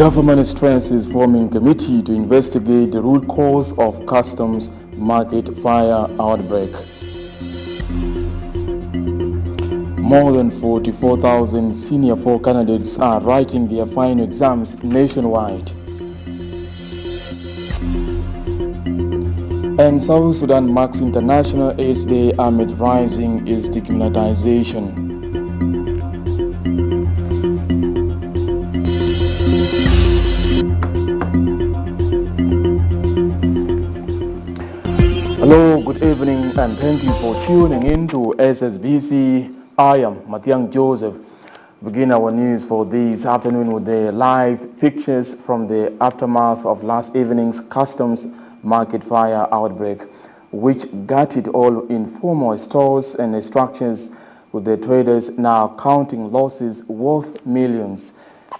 Government strengthens forming committee to investigate the root cause of customs market fire outbreak. More than 44,000 senior 4 candidates are writing their final exams nationwide. And South Sudan marks International AIDS Day amid rising stigmatization. Hello, good evening, and thank you for tuning in to SSBC. I am Mathiang Joseph. Begin our news for this afternoon with the live pictures from the aftermath of last evening's customs market fire outbreak, which gutted all informal stores and structures, with the traders now counting losses worth millions.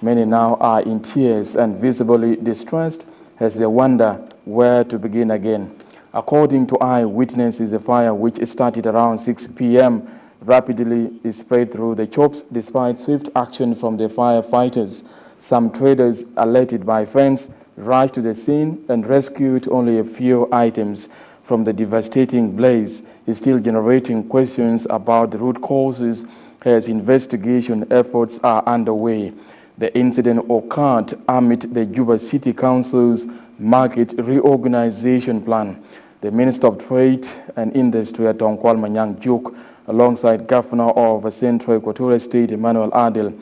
Many now are in tears and visibly distressed as they wonder where to begin again. According to eyewitnesses, the fire, which started around 6 p.m., rapidly spread through the shops despite swift action from the firefighters. Some traders, alerted by friends, rushed to the scene and rescued only a few items from the devastating blaze, is still generating questions about the root causes as investigation efforts are underway. The incident occurred amid the Juba City Council's market reorganization plan. The Minister of Trade and Industry, Tonkwal Manyang Juk, alongside Governor of Central Equatorial State, Emmanuel Adel,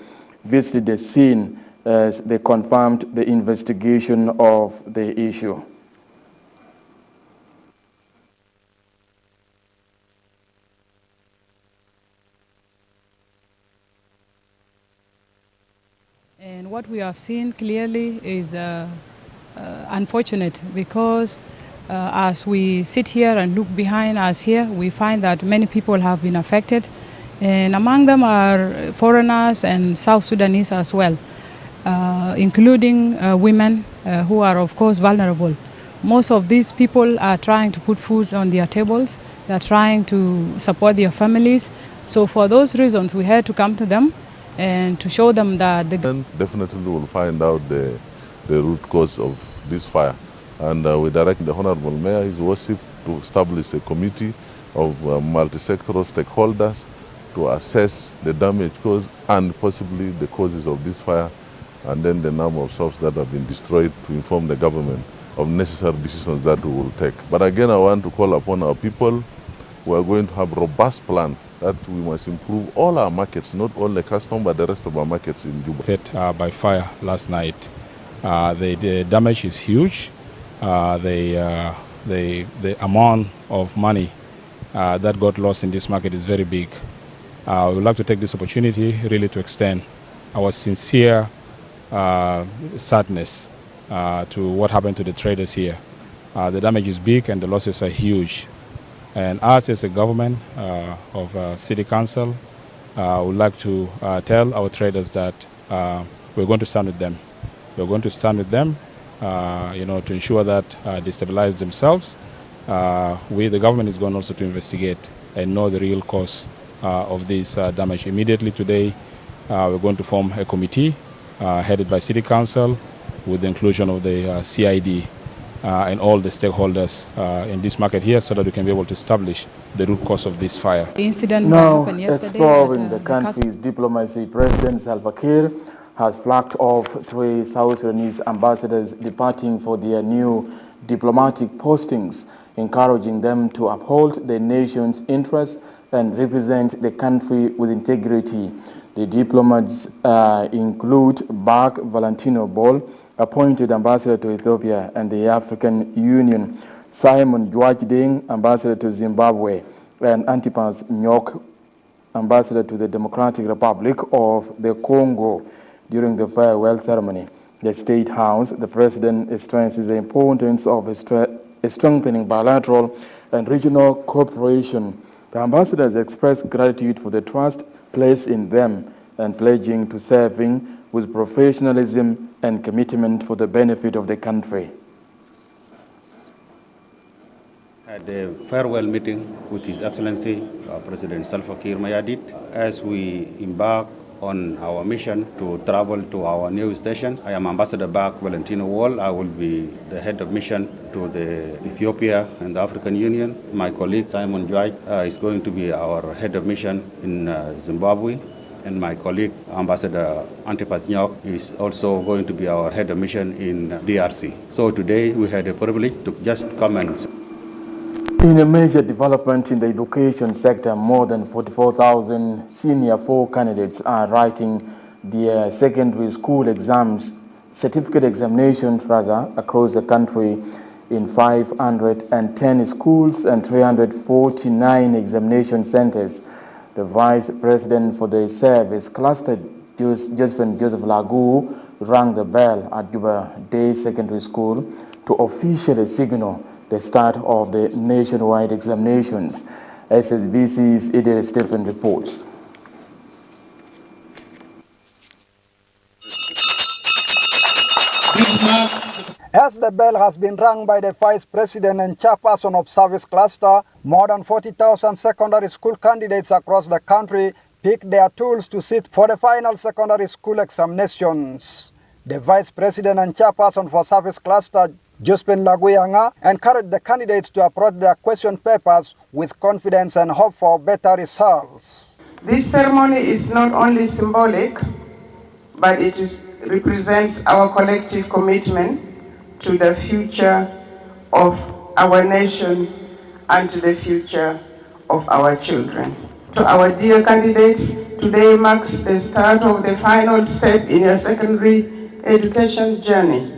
visited the scene as they confirmed the investigation of the issue. And what we have seen clearly is unfortunate, because as we sit here and look behind us here, we find that many people have been affected, and among them are foreigners and South Sudanese as well, including women who are of course vulnerable. Most of these people are trying to put food on their tables. They're trying to support their families. So for those reasons, we had to come to them and to show them that definitely will find out the root cause of this fire. And we direct the Honorable Mayor, His Worship, to establish a committee of multi-sectoral stakeholders to assess the damage caused and possibly the causes of this fire, and then the number of shops that have been destroyed, to inform the government of necessary decisions that we will take. But again, I want to call upon our people. We are going to have a robust plan that we must improve all our markets, not only custom, but the rest of our markets in Juba. Hit by fire last night. The damage is huge. The amount of money that got lost in this market is very big. We would like to take this opportunity really to extend our sincere sadness to what happened to the traders here. The damage is big and the losses are huge. And us as a government of City Council would like to tell our traders that we're going to stand with them. We're going to stand with them to ensure that they stabilize themselves. The government is going also to investigate and know the real cause of this damage. Immediately today, we're going to form a committee headed by City Council with the inclusion of the CID and all the stakeholders in this market here, so that we can be able to establish the root cause of this fire. The incident now, happened yesterday. exploring the country's diplomacy, President Salva Kiir has flagged off 3 South Sudanese ambassadors departing for their new diplomatic postings, encouraging them to uphold the nation's interests and represent the country with integrity. The diplomats include Bak Valentino Bol, appointed ambassador to Ethiopia and the African Union, Simon Dwaj, ambassador to Zimbabwe, and Antipas Nyok, ambassador to the Democratic Republic of the Congo. During the farewell ceremony, the State House, the President stresses the importance of strengthening bilateral and regional cooperation. The ambassadors expressed gratitude for the trust placed in them and pledging to serving with professionalism and commitment for the benefit of the country. Had a farewell meeting with His Excellency President Salva Kiir Mayardit as we embark on our mission to travel to our new station. I am Ambassador Bak Valentino Wall. I will be the head of mission to the Ethiopia and the African Union. My colleague Simon Joy is going to be our head of mission in Zimbabwe. And my colleague, Ambassador Antipas Nyok, is also going to be our head of mission in DRC. So today we had a privilege to just come and... In a major development in the education sector, more than 44,000 senior 4 candidates are writing their secondary school exams, certificate examinations rather, across the country in 510 schools and 349 examination centers. The Vice President for the Service Cluster, Joseph Lagu, rang the bell at Juba Day Secondary School to officially signal the start of the nationwide examinations. SSBC's Idris Stephen reports. As the bell has been rung by the Vice President and Chairperson of Service Cluster, more than 40,000 secondary school candidates across the country picked their tools to sit for the final secondary school examinations. The Vice President and Chairperson for Service Cluster, Jospin Laguyanga, encouraged the candidates to approach their question papers with confidence and hope for better results. This ceremony is not only symbolic, but it represents our collective commitment to the future of our nation and to the future of our children. To our dear candidates, today marks the start of the final step in your secondary education journey.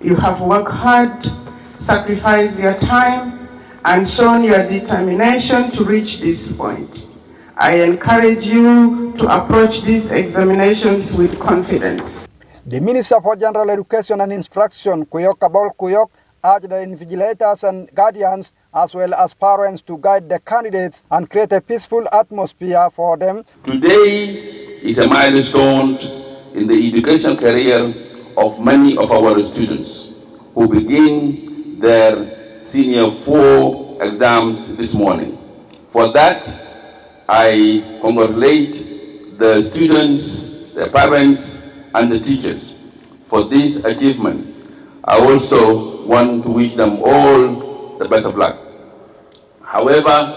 You have worked hard, sacrificed your time, and shown your determination to reach this point. I encourage you to approach these examinations with confidence. The Minister for General Education and Instruction, Kuyok Kabol Kuyok, urged the invigilators and guardians as well as parents to guide the candidates and create a peaceful atmosphere for them. Today is a milestone in the education career of many of our students who begin their senior 4 exams this morning. For that, I congratulate the students, the parents, and the teachers for this achievement. I also want to wish them all the best of luck. However,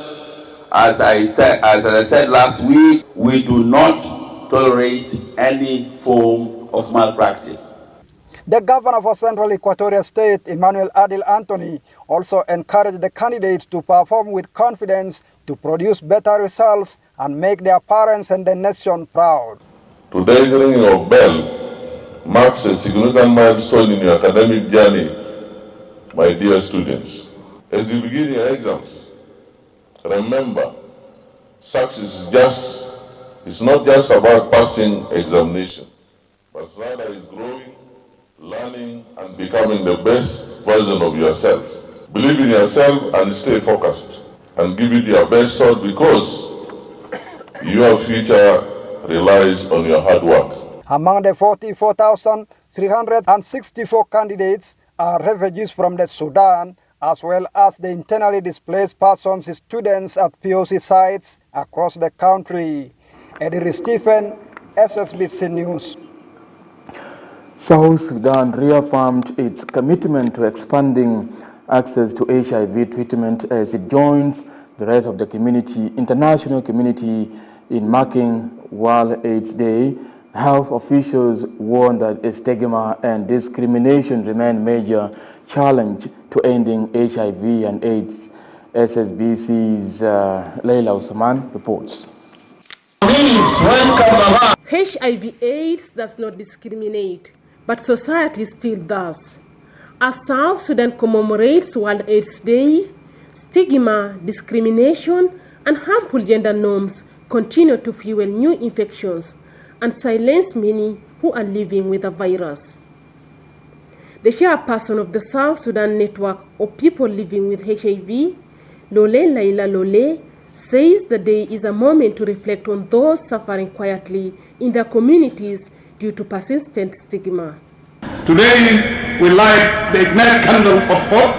as I said last week, we do not tolerate any form of malpractice. The governor for Central Equatoria State, Emmanuel Adil Anthony, also encouraged the candidates to perform with confidence to produce better results and make their parents and the nation proud. Today's ringing of bell marks a significant milestone in your academic journey, my dear students. As you begin your exams, remember, success is not just about passing examination, but rather is growing, learning, and becoming the best version of yourself. Believe in yourself and stay focused, and give it your best shot because your future relies on your hard work. Among the 44,364 candidates are refugees from the Sudan, as well as the internally displaced persons students at POC sites across the country. Idris Stephen, SSBC News. South Sudan reaffirmed its commitment to expanding access to HIV treatment as it joins the rest of the international community in marking World AIDS Day. Health officials warn that stigma and discrimination remain major challenge to ending HIV and AIDS. SSBC's Leila Osman reports. HIV/AIDS does not discriminate, but society still does. As South Sudan commemorates World AIDS Day, stigma, discrimination, and harmful gender norms continue to fuel new infections and silence many who are living with the virus. The chairperson of the South Sudan Network of People Living with HIV, Lole Laila Lole, says the day is a moment to reflect on those suffering quietly in their communities due to persistent stigma. Today we light the ignite candle of hope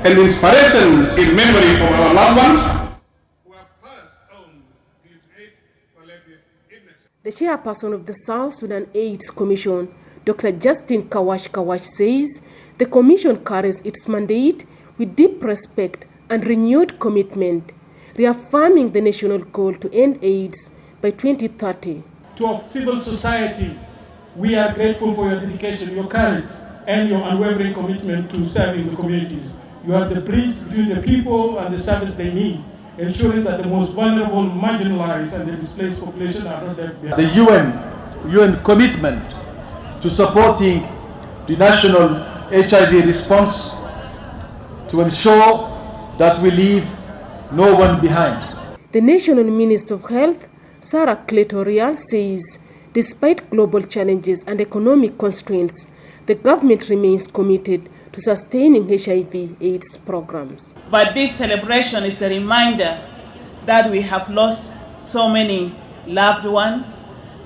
and inspiration in memory of our loved ones. The chairperson of the South Sudan AIDS Commission, Dr. Justin Kawash says the commission carries its mandate with deep respect and renewed commitment, reaffirming the national goal to end AIDS by 2030. To civil society, we are grateful for your dedication, your courage, and your unwavering commitment to serving the communities. You are the bridge between the people and the service they need, ensuring that the most vulnerable, marginalized, and the displaced population are not left behind. The UN commitment to supporting the national HIV response to ensure that we leave no one behind. The National Minister of Health, Sarah Cletorial, says despite global challenges and economic constraints, the government remains committed to sustaining HIV/AIDS programs. But this celebration is a reminder that we have lost so many loved ones,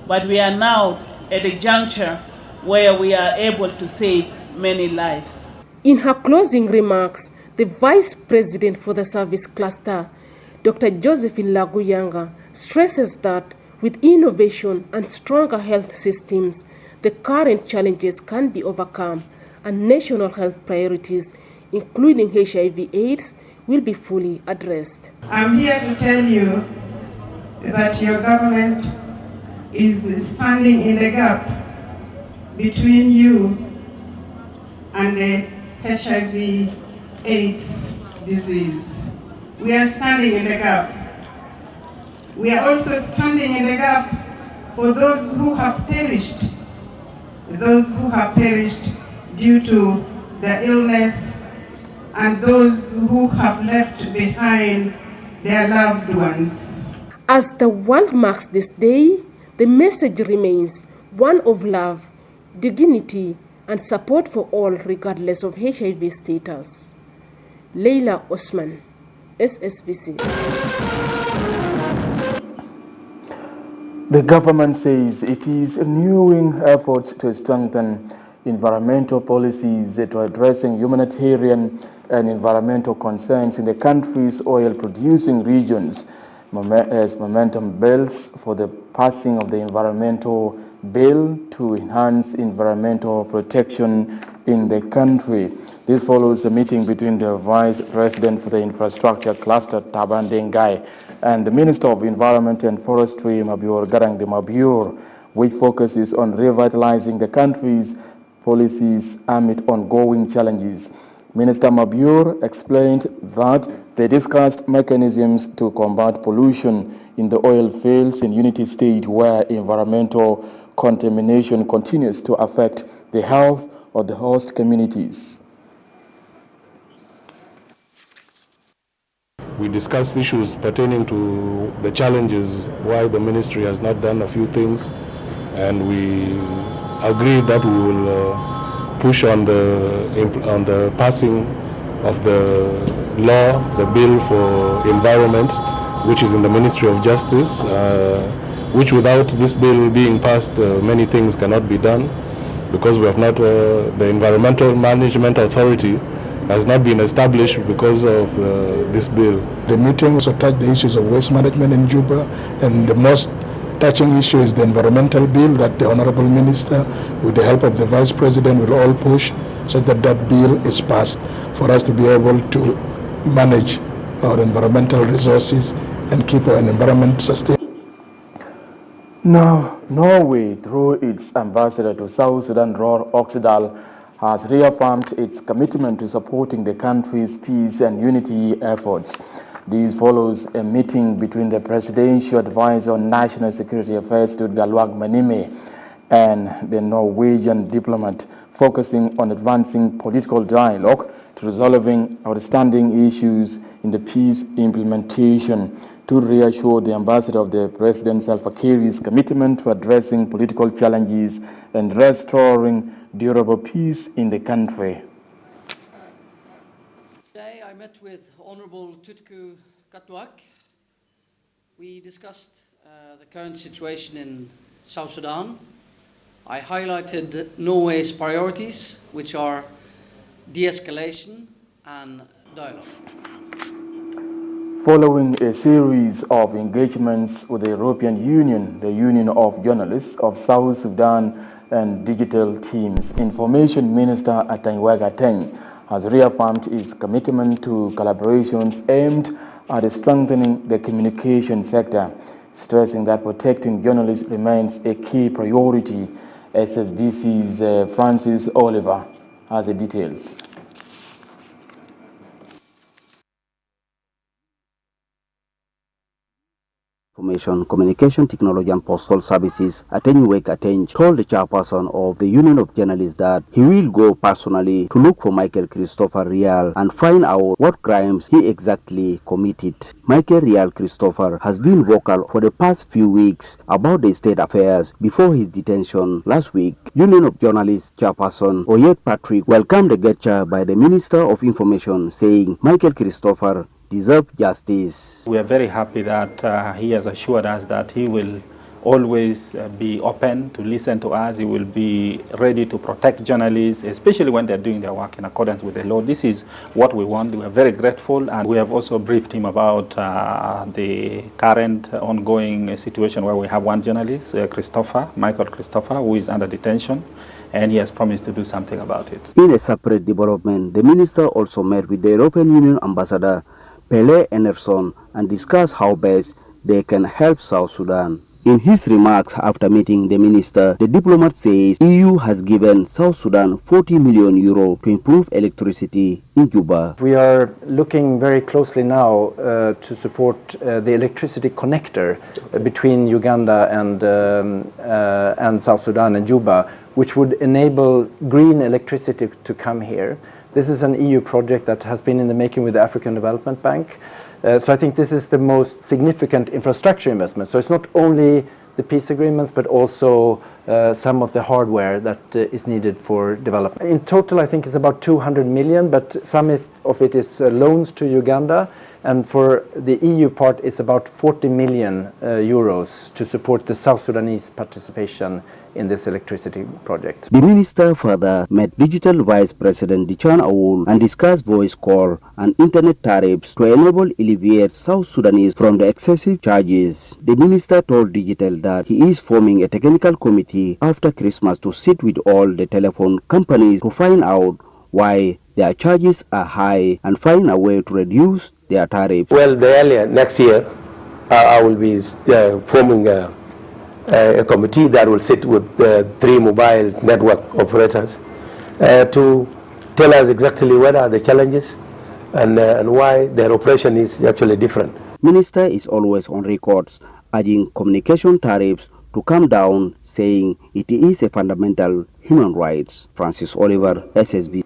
but we are now at a juncture where we are able to save many lives. In her closing remarks, the Vice President for the Service Cluster, Dr. Josephine Laguyanga, stresses that with innovation and stronger health systems, the current challenges can be overcome and national health priorities, including HIV/AIDS, will be fully addressed. I'm here to tell you that your government is standing in the gap between you and the HIV/AIDS disease. We are standing in the gap. We are also standing in the gap for those who have perished due to the illness, and those who have left behind their loved ones. As the world marks this day, the message remains one of love, dignity, and support for all regardless of HIV status. Leila Osman, SSBC. The government says it is renewing efforts to strengthen environmental policies to addressing humanitarian and environmental concerns in the country's oil-producing regions as momentum builds for the passing of the environmental bill to enhance environmental protection in the country. This follows a meeting between the Vice President for the Infrastructure Cluster, Taban Dengai, and the Minister of Environment and Forestry, Mabior Garang de Mabior, which focuses on revitalizing the country's policies amid ongoing challenges. Minister Mabior explained that they discussed mechanisms to combat pollution in the oil fields in Unity State, where environmental contamination continues to affect the health of the host communities. We discussed issues pertaining to the challenges, why the ministry has not done a few things, and we agreed that we will push on the passing of the law, the bill for environment, which is in the Ministry of Justice, which without this bill being passed, many things cannot be done, because we have not, the Environmental Management Authority has not been established because of this bill. The meeting also touched the issues of waste management in Juba, and the most touching issue is the environmental bill that the Honorable Minister, with the help of the Vice President, will all push so that that bill is passed for us to be able to manage our environmental resources and keep our environment sustainable. Now, Norway, through its ambassador to South Sudan, Roar Oxidal, has reaffirmed its commitment to supporting the country's peace and unity efforts. This follows a meeting between the Presidential Advisor on National Security Affairs, Galwag Manime, and the Norwegian diplomat, focusing on advancing political dialogue to resolving outstanding issues in the peace implementation. To reassure the ambassador of the President Salva Kiir's commitment to addressing political challenges and restoring durable peace in the country. Today I met with Honorable Tutku Katwak. We discussed the current situation in South Sudan. I highlighted Norway's priorities, which are de-escalation and dialogue. following a series of engagements with the European Union, the Union of Journalists of South Sudan, and digital teams. Information Minister Atanywaga Ateng has reaffirmed his commitment to collaborations aimed at strengthening the communication sector, stressing that protecting journalists remains a key priority. SSBC's Francis Oliver has the details. Information, Communication Technology and Postal Services, Atanywaga Ateng, told the chairperson of the Union of Journalists that he will go personally to look for Michael Christopher Rial and find out what crimes he exactly committed. Michael Rial Christopher has been vocal for the past few weeks about the state affairs before his detention last week. Union of Journalists chairperson Oyet Patrick welcomed the gesture by the Minister of Information, saying Michael Christopher deserve justice. We are very happy that he has assured us that he will always be open to listen to us. He will be ready to protect journalists, especially when they're doing their work in accordance with the law. This is what we want. We are very grateful, and we have also briefed him about the current ongoing situation where we have one journalist, Michael Christopher, who is under detention, and he has promised to do something about it. In a separate development, the minister also met with the European Union ambassador Pele Enerson and discussed how best they can help South Sudan. In his remarks after meeting the minister, the diplomat says EU has given South Sudan 40 million euro to improve electricity in Juba. We are looking very closely now to support the electricity connector between Uganda and South Sudan and Juba, which would enable green electricity to come here. This is an EU project that has been in the making with the African Development Bank. So I think this is the most significant infrastructure investment. So it's not only the peace agreements, but also some of the hardware that is needed for development. In total, I think it's about 200 million, but some of it is loans to Uganda. And for the EU part, it's about 40 million euros to support the South Sudanese participation in this electricity project. The minister further met Digital Vice President Dichan Aoul and discussed voice call and internet tariffs to enable alleviate South Sudanese from the excessive charges. The minister told Digital that he is forming a technical committee after Christmas to sit with all the telephone companies to find out why their charges are high and find a way to reduce their tariffs. Well, the earlier next year, I will be forming a committee that will sit with 3 mobile network operators to tell us exactly what are the challenges and why their operation is actually different. Minister is always on records urging communication tariffs to come down, saying it is a fundamental human right. Francis Oliver, SSB.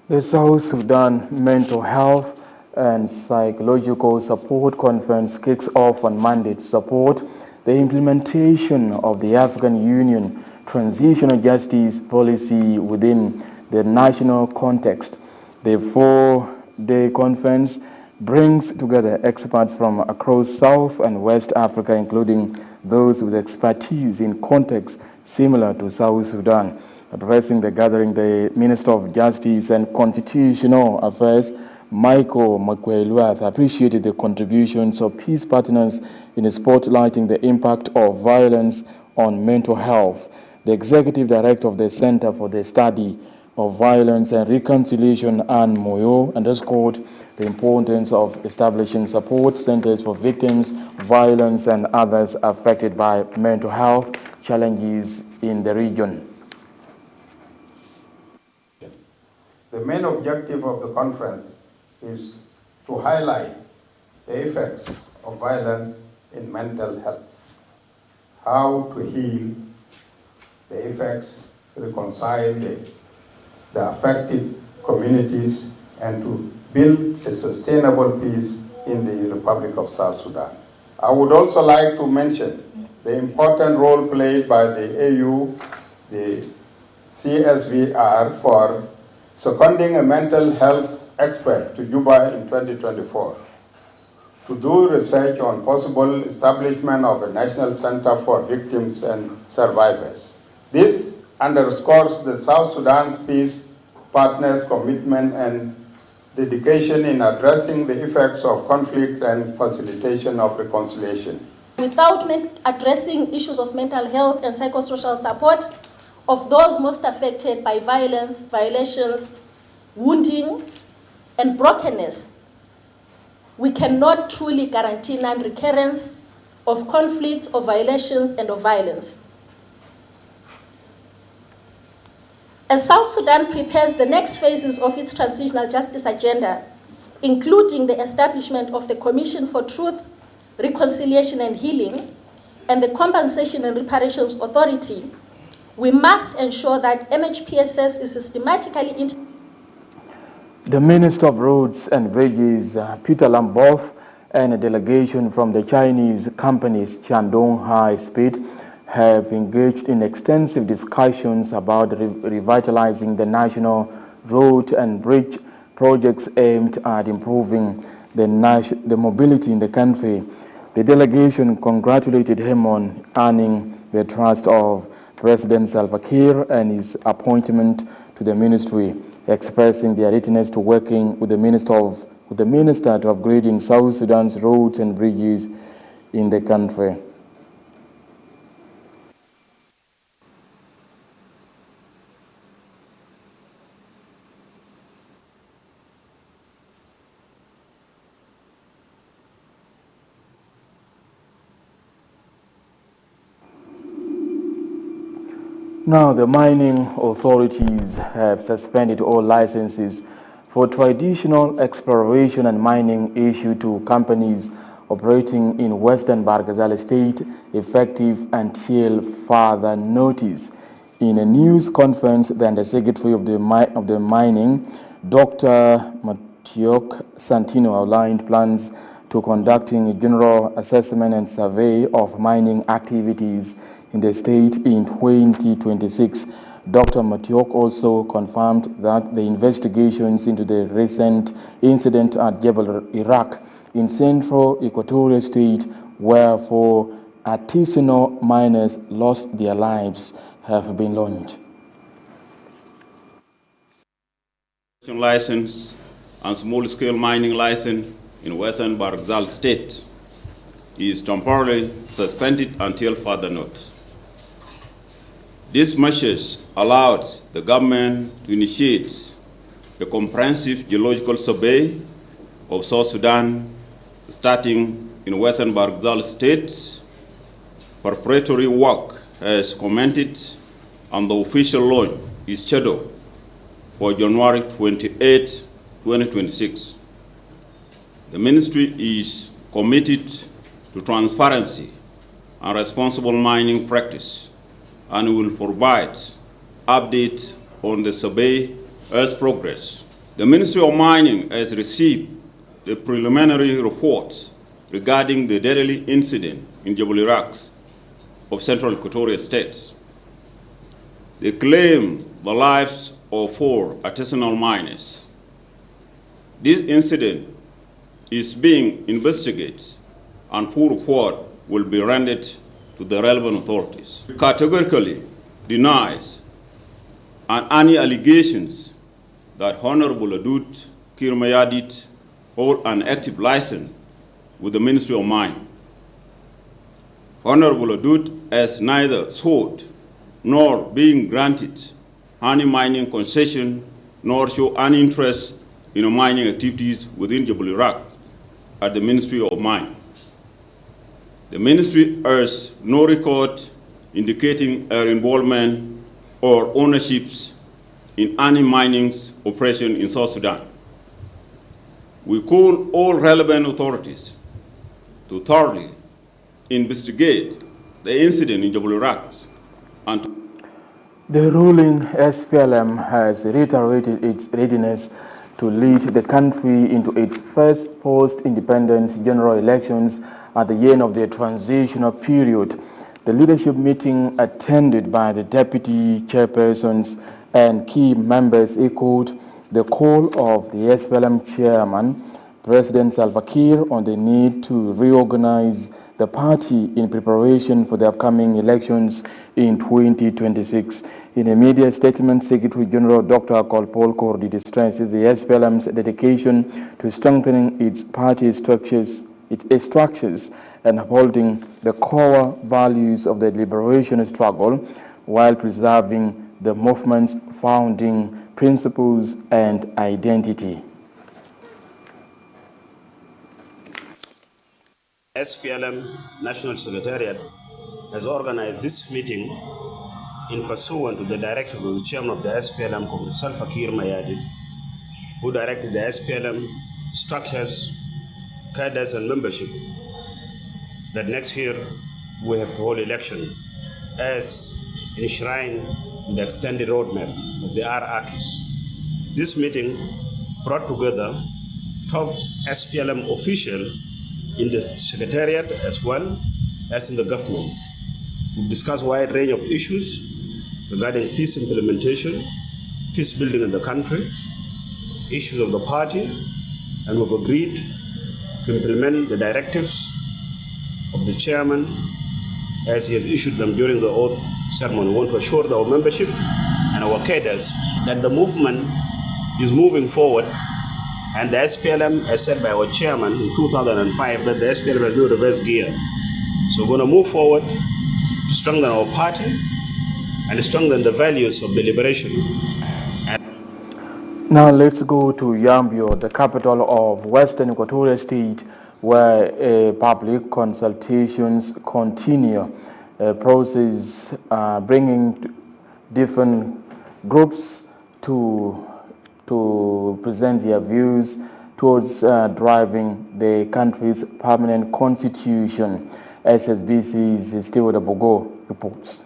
The South Sudan Mental Health and Psychological Support Conference kicks off on Monday to support the implementation of the African Union Transitional Justice Policy within the national context. The 4-day conference brings together experts from across South and West Africa, including those with expertise in contexts similar to South Sudan. Addressing the gathering, the Minister of Justice and Constitutional Affairs, Michael Makwelwath, appreciated the contributions of peace partners in spotlighting the impact of violence on mental health. The Executive Director of the Center for the Study of Violence and Reconciliation, Anne Moyo, underscored the importance of establishing support centers for victims of violence and others affected by mental health challenges in the region. The main objective of the conference is to highlight the effects of violence in mental health, how to heal the effects, reconcile the affected communities, and to build a sustainable peace in the Republic of South Sudan. I would also like to mention the important role played by the AU, the CSVR, for seconding a mental health expert to Juba in 2024 to do research on possible establishment of a national center for victims and survivors. This underscores the South Sudan's peace partners' commitment and dedication in addressing the effects of conflict and facilitation of reconciliation. Without addressing issues of mental health and psychosocial support of those most affected by violence, violations, wounding, and brokenness, we cannot truly guarantee non-recurrence of conflicts, of violations, and of violence. As South Sudan prepares the next phases of its transitional justice agenda, including the establishment of the Commission for Truth, Reconciliation and Healing, and the Compensation and Reparations Authority, we must ensure that MHPSS is systematically integrated. The Minister of Roads and Bridges, Peter Lamboff, and a delegation from the Chinese companies Shandong High Speed have engaged in extensive discussions about revitalizing the national road and bridge projects aimed at improving the mobility in the country. The delegation congratulated him on earning the trust of President Salva Kiir and his appointment to the ministry, expressing their readiness to working with the minister to upgrading South Sudan's roads and bridges in the country. Now, the mining authorities have suspended all licenses for traditional exploration and mining issued to companies operating in Western Barghazal State, effective until further notice. In a news conference, the Undersecretary of the Mining, Dr. Matiok Santino, outlined plans to conducting a general assessment and survey of mining activities in the state in 2026. Dr. Matiok also confirmed that the investigations into the recent incident at Jebel Iraq in central Equatorial State, where 4 artisanal miners lost their lives, have been launched. License and small-scale mining license in Western Barghazal State is temporarily suspended until further notice. These measures allowed the government to initiate a comprehensive geological survey of South Sudan starting in Western Barghazal State. Preparatory work has commenced and the official launch is scheduled for January 28, 2026. The ministry is committed to transparency and responsible mining practice and will provide updates on the survey as progress. The Ministry of Mining has received the preliminary reports regarding the deadly incident in Jebel Iraq of Central Equatorial States. They claim the lives of 4 artisanal miners. This incident is being investigated and full report will be rendered to the relevant authorities. It categorically denies any allegations that Honorable Adut Kirmayadit hold an active license with the Ministry of Mine. Honorable Adut has neither sought nor being granted any mining concession nor show any interest in mining activities within Jebel Iraq at the Ministry of Mine. The ministry has no record indicating her involvement or ownerships in any mining operation in South Sudan. We call all relevant authorities to thoroughly investigate the incident in Jebel Iraq and the ruling SPLM has reiterated its readiness to lead the country into its first post-independence general elections at the end of the transitional period. The leadership meeting attended by the deputy chairpersons and key members echoed the call of the SPLM chairman, President Salva Kiir on the need to reorganize the party in preparation for the upcoming elections in 2026. In a media statement, Secretary General Dr. Paul Kordi stresses the SPLM's dedication to strengthening its party structures and upholding the core values of the liberation struggle while preserving the movement's founding principles and identity. SPLM National Secretariat has organized this meeting in pursuant to the direction of the chairman of the SPLM, Salva Kiir Mayardit, who directed the SPLM structures, cadres, and membership that next year we have to hold election as enshrined in the extended roadmap of the RRCs. This meeting brought together top SPLM officials in the Secretariat as well as in the government. We discussed a wide range of issues regarding peace implementation, peace building in the country, issues of the party, and we've agreed to implement the directives of the chairman as he has issued them during the oath ceremony. We want to assure our membership and our cadres that the movement is moving forward, and the SPLM, as said by our chairman in 2005, that the SPLM has no reverse gear. So we're going to move forward to strengthen our party and strengthen the values of the liberation. Now let's go to Yambio, the capital of Western Equatoria State, where public consultations continue, a process bringing different groups to present their views towards driving the country's permanent constitution. SSBC's Stewart Abogo reports.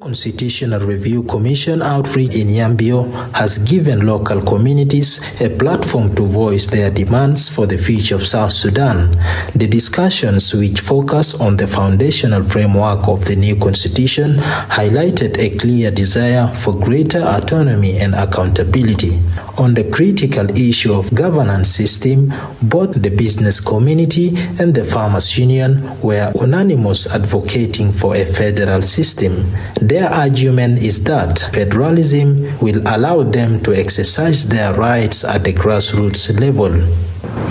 Constitutional Review Commission outreach in Yambio has given local communities a platform to voice their demands for the future of South Sudan. The discussions, which focus on the foundational framework of the new constitution, highlighted a clear desire for greater autonomy and accountability. On the critical issue of governance system, both the business community and the farmers' union were unanimous advocating for a federal system. Their argument is that federalism will allow them to exercise their rights at the grassroots level.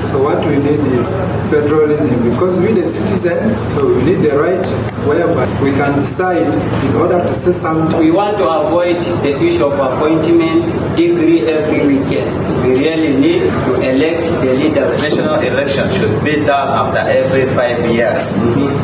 So what we need is federalism, because we're the citizen, so we need the right whereby we can decide in order to say something. We want to avoid the issue of appointment degree every weekend. We really need to elect the leaders. National election should be done after every 5 years.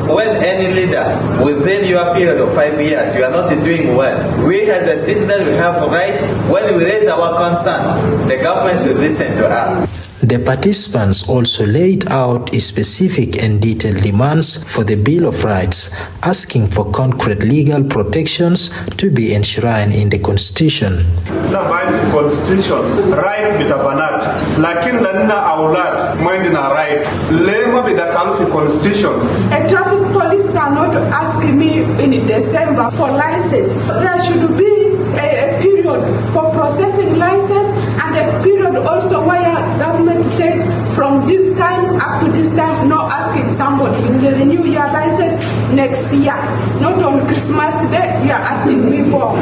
When any leader within your period of 5 years, you are not doing well, we as a citizen we have a right, when we raise our concern, the government should listen to us. The participants also laid out specific and detailed demands for the Bill of Rights, asking for concrete legal protections to be enshrined in the Constitution. The Constitution, right bitabanat, lakin lanna awlat, mindina right, lema bida Constitution. A traffic police cannot ask me in December for license. There should be a period for processing license and a period also where government said from this time up to this time, no asking somebody, you will renew your license next year. Not on Christmas Day, you are asking me for.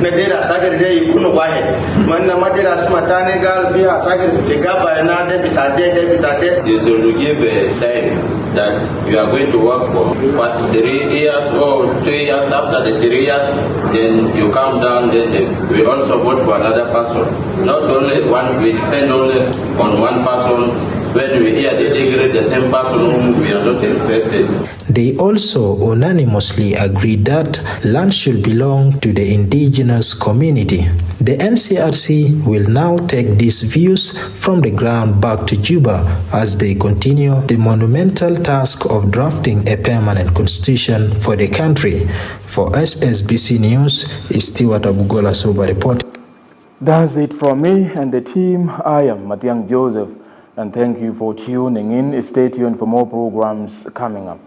Medera sagir de ikunu wahe manna madera smatane gal via sagir tegaba na de bitade you should give a time that you are going to work for first 3 years or 2 years. After the 3 years, then you come down, then we also vote for another person. Not only one, we depend only on one person. When we hear the degree, the same person whom we are not interested. They also unanimously agreed that land should belong to the indigenous community. The NCRC will now take these views from the ground back to Juba as they continue the monumental task of drafting a permanent constitution for the country. For SSBC News, Stewart Abugola Soba reporting. That's it from me and the team. I am Matiang Joseph, and thank you for tuning in. Stay tuned for more programs coming up.